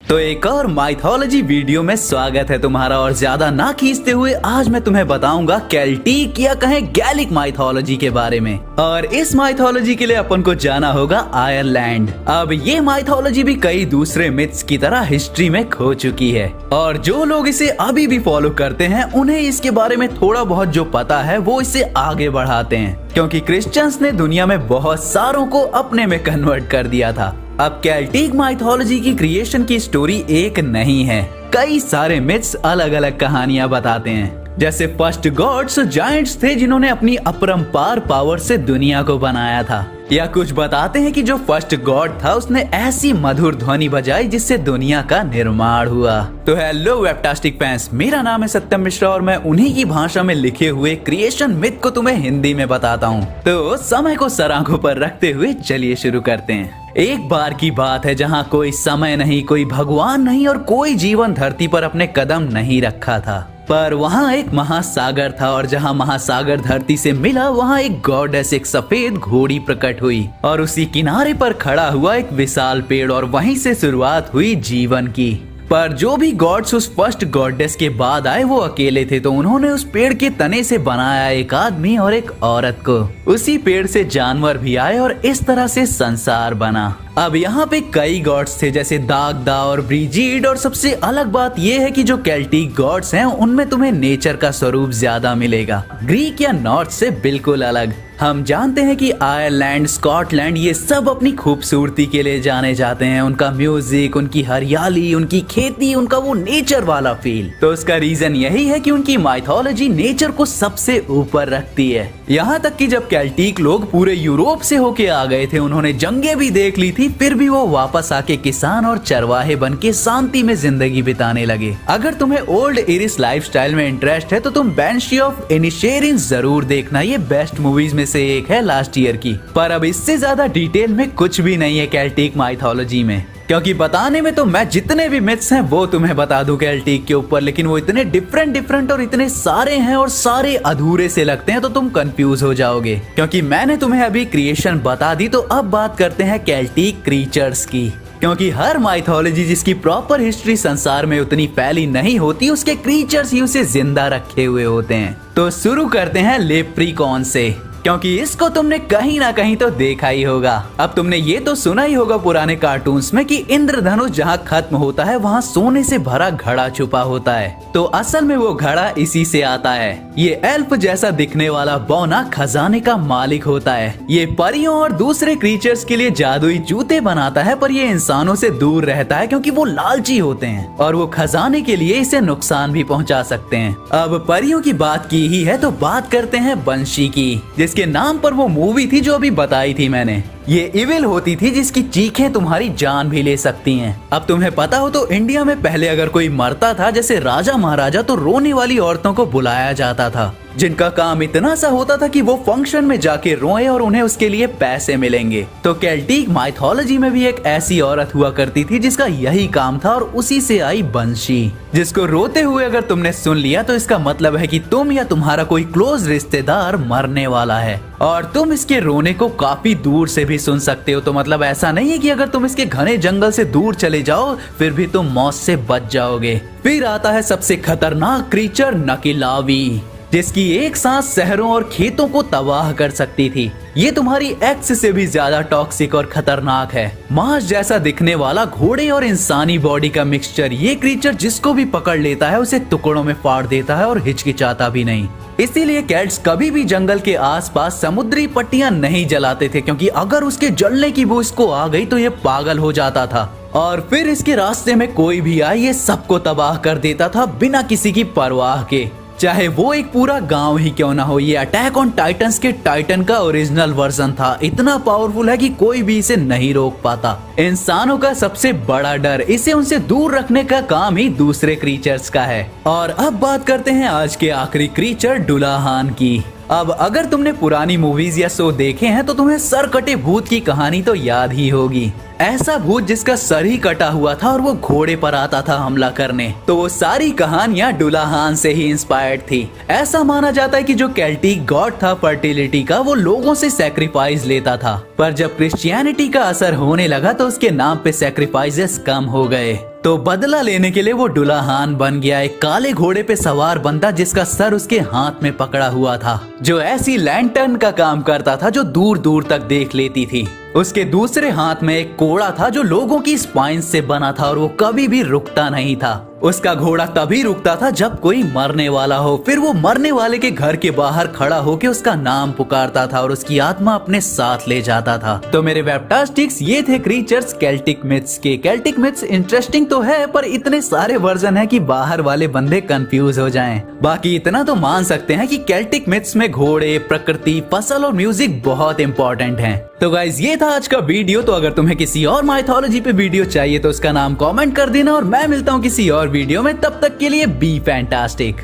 तो एक और माइथोलॉजी वीडियो में स्वागत है तुम्हारा। और ज्यादा ना खींचते हुए आज मैं तुम्हें बताऊंगा केल्टिक या कहें गैलिक माइथोलॉजी के बारे में। और इस माइथोलॉजी के लिए अपन को जाना होगा आयरलैंड। अब ये माइथोलॉजी भी कई दूसरे मिथ्स की तरह हिस्ट्री में खो चुकी है और जो लोग इसे अभी भी फॉलो करते हैं उन्हें इसके बारे में थोड़ा बहुत जो पता है वो इसे आगे बढ़ाते हैं, क्योंकि क्रिश्चियंस ने दुनिया में बहुत सारों को अपने में कन्वर्ट कर दिया था। अब केल्टिक माइथोलॉजी की क्रिएशन की स्टोरी एक नहीं है, कई सारे मिथ्स अलग अलग कहानियां बताते हैं। जैसे फर्स्ट गॉड्स जायंट्स थे जिन्होंने अपनी अपरंपार पावर से दुनिया को बनाया था, या कुछ बताते हैं कि जो फर्स्ट गॉड था उसने ऐसी मधुर ध्वनि बजाई जिससे दुनिया का निर्माण हुआ। तो हेलो वेबटास्टिक फैंस, मेरा नाम है सत्यम मिश्रा और मैं उन्हीं की भाषा में लिखे हुए क्रिएशन मिथ को तुम्हें हिंदी में बताता हूँ। तो समय को सर आंखों पर रखते हुए चलिए शुरू करते हैं। एक बार की बात है जहाँ कोई समय नहीं, कोई भगवान नहीं और कोई जीवन धरती पर अपने कदम नहीं रखा था, पर वहाँ एक महासागर था और जहाँ महासागर धरती से मिला वहाँ एक गॉडेस, एक सफेद घोड़ी प्रकट हुई और उसी किनारे पर खड़ा हुआ एक विशाल पेड़ और वहीं से शुरुआत हुई जीवन की। पर जो भी गॉड्स उस फर्स्ट गॉडेस के बाद आए वो अकेले थे, तो उन्होंने उस पेड़ के तने से बनाया एक आदमी और एक औरत को। उसी पेड़ से जानवर भी आए और इस तरह से संसार बना। अब यहाँ पे कई गॉड्स थे जैसे दागदा और ब्रिजिड, और सबसे अलग बात ये है कि जो केल्टिक गॉड्स हैं उनमें तुम्हें नेचर का स्वरूप ज्यादा मिलेगा, ग्रीक या नॉर्थ से बिल्कुल अलग। हम जानते हैं कि आयरलैंड, स्कॉटलैंड ये सब अपनी खूबसूरती के लिए जाने जाते हैं, उनका म्यूजिक, उनकी हरियाली, उनकी खेती, उनका वो नेचर वाला फील। तो उसका रीजन यही है कि उनकी माइथोलॉजी नेचर को सबसे ऊपर रखती है। यहाँ तक कि जब केल्टिक लोग पूरे यूरोप से होके आ गए थे, उन्होंने जंगें भी देख ली थी, फिर भी वो वापस आके किसान और चरवाहे बन के शांति में जिंदगी बिताने लगे। अगर तुम्हें ओल्ड इरिश लाइफस्टाइल में इंटरेस्ट है तो तुम बैनशी ऑफ इनिशेरिन जरूर देखना, ये बेस्ट मूवीज में से एक है लास्ट ईयर की। पर अब इससे ज्यादा डिटेल में कुछ भी नहीं है केल्टिक माइथोलॉजी में, क्योंकि बताने में तो मैं जितने भी मिथ्स हैं वो तुम्हें बता दूं केल्टिक के ऊपर, लेकिन वो इतने डिफरेंट और इतने सारे हैं और सारे अधूरे से लगते हैं तो तुम कंफ्यूज हो जाओगे। क्योंकि मैंने तुम्हें अभी क्रिएशन बता दी, तो अब बात करते हैं केल्टिक क्रीचर्स की। क्योंकि हर माइथोलॉजी जिसकी प्रॉपर हिस्ट्री संसार में उतनी फैली नहीं होती, उसके क्रीचर्स ही उसे जिंदा रखे हुए होते हैं। तो शुरू करते हैं लेप्रिकॉन से, क्योंकि इसको तुमने कहीं ना कहीं तो देखा ही होगा। अब तुमने ये तो सुना ही होगा पुराने कार्टून्स में कि इंद्रधनुष जहाँ खत्म होता है वहाँ सोने से भरा घड़ा छुपा होता है, तो असल में वो घड़ा इसी से आता है। ये एल्फ जैसा दिखने वाला बौना खजाने का मालिक होता है। ये परियों और दूसरे क्रीचर्स के लिए जादुई जूते बनाता है, पर ये इंसानों से दूर रहता है क्योंकि वो लालची होते हैं और वो खजाने के लिए इसे नुकसान भी पहुँचा सकते हैं। अब परियों की बात की ही है तो बात करते हैं बंशी की, जिसके नाम पर वो मूवी थी जो अभी बताई थी मैंने। ये इविल होती थी जिसकी चीखें तुम्हारी जान भी ले सकती हैं। अब तुम्हें पता हो तो इंडिया में पहले अगर कोई मरता था जैसे राजा महाराजा, तो रोने वाली औरतों को बुलाया जाता था, जिनका काम इतना सा होता था कि वो फंक्शन में जाके रोएं और उन्हें उसके लिए पैसे मिलेंगे। तो केल्टिक माइथोलॉजी में भी एक ऐसी औरत हुआ करती थी जिसका यही काम था और उसी से आई बंशी, जिसको रोते हुए अगर तुमने सुन लिया तो इसका मतलब है कि तुम या तुम्हारा कोई क्लोज रिश्तेदार मरने वाला है और तुम इसके रोने को काफी दूर से भी सुन सकते हो। तो मतलब ऐसा नहीं है कि अगर तुम इसके घने जंगल से दूर चले जाओ फिर भी तुम मौत से बच जाओगे। फिर आता है सबसे खतरनाक क्रीचर नकिलावी, जिसकी एक सांस शहरों और खेतों को तबाह कर सकती थी। ये तुम्हारी एक्स से भी ज्यादा टॉक्सिक और खतरनाक है। मांस जैसा दिखने वाला घोड़े और इंसानी बॉडी का मिक्सचर। ये क्रीचर जिसको भी पकड़ लेता है उसे टुकड़ों में फाड़ देता है और हिचकिचाता भी नहीं। इसीलिए कैट्स कभी भी जंगल के आसपास समुद्री पट्टियां नहीं जलाते थे, क्योंकि अगर उसके जलने की बू इसको आ गई तो ये पागल हो जाता था और फिर इसके रास्ते में कोई भी आए ये सबको तबाह कर देता था बिना किसी की परवाह के, चाहे वो एक पूरा गांव ही क्यों ना हो। ये अटैक ऑन टाइटंस के टाइटन का ओरिजिनल वर्जन था। इतना पावरफुल है कि कोई भी इसे नहीं रोक पाता। इंसानों का सबसे बड़ा डर, इसे उनसे दूर रखने का काम ही दूसरे क्रीचर्स का है। और अब बात करते हैं आज के आखिरी क्रीचर डुलाहान की। अब अगर तुमने पुरानी मूवीज या शो देखे हैं तो तुम्हें सरकटे भूत की कहानी तो याद ही होगी। ऐसा भूत जिसका सर ही कटा हुआ था और वो घोड़े पर आता था हमला करने। तो वो सारी कहानियां डुलाहान से ही इंस्पायर्ड थी। ऐसा माना जाता है कि जो केल्टिक गॉड था फर्टिलिटी का, वो लोगों से सैक्रिफाइस लेता था, पर जब क्रिश्चियनिटी का असर होने लगा तो उसके नाम पे सैक्रिफाइसेस कम हो गए। तो बदला लेने के लिए वो डुलाहान बन गया, एक काले घोड़े पे सवार बंदा जिसका सर उसके हाथ में पकड़ा हुआ था, जो ऐसी लैंटर्न का काम करता था जो दूर दूर तक देख लेती थी। उसके दूसरे हाथ में एक कोड़ा था जो लोगों की स्पाइन से बना था और वो कभी भी रुकता नहीं था। उसका घोड़ा तभी रुकता था जब कोई मरने वाला हो, फिर वो मरने वाले के घर के बाहर खड़ा होकर उसका नाम पुकारता था और उसकी आत्मा अपने साथ ले जाता था। तो मेरे वेबटास्टिक्स, ये थे क्रीचर्स केल्टिक मिथ्स के। केल्टिक मिथ्स इंटरेस्टिंग तो है, पर इतने सारे वर्जन है कि बाहर वाले बंदे कंफ्यूज हो जाएं। बाकी इतना तो मान सकते हैं कि केल्टिक मिथ्स में घोड़े, प्रकृति, फसल और म्यूजिक बहुत इंपॉर्टेंट हैं। तो गाइज, ये था आज का वीडियो। तो अगर तुम्हें किसी और माइथोलॉजी पे वीडियो चाहिए तो उसका नाम कमेंट कर देना और मैं मिलता हूँ किसी और वीडियो में। तब तक के लिए बी फैंटास्टिक।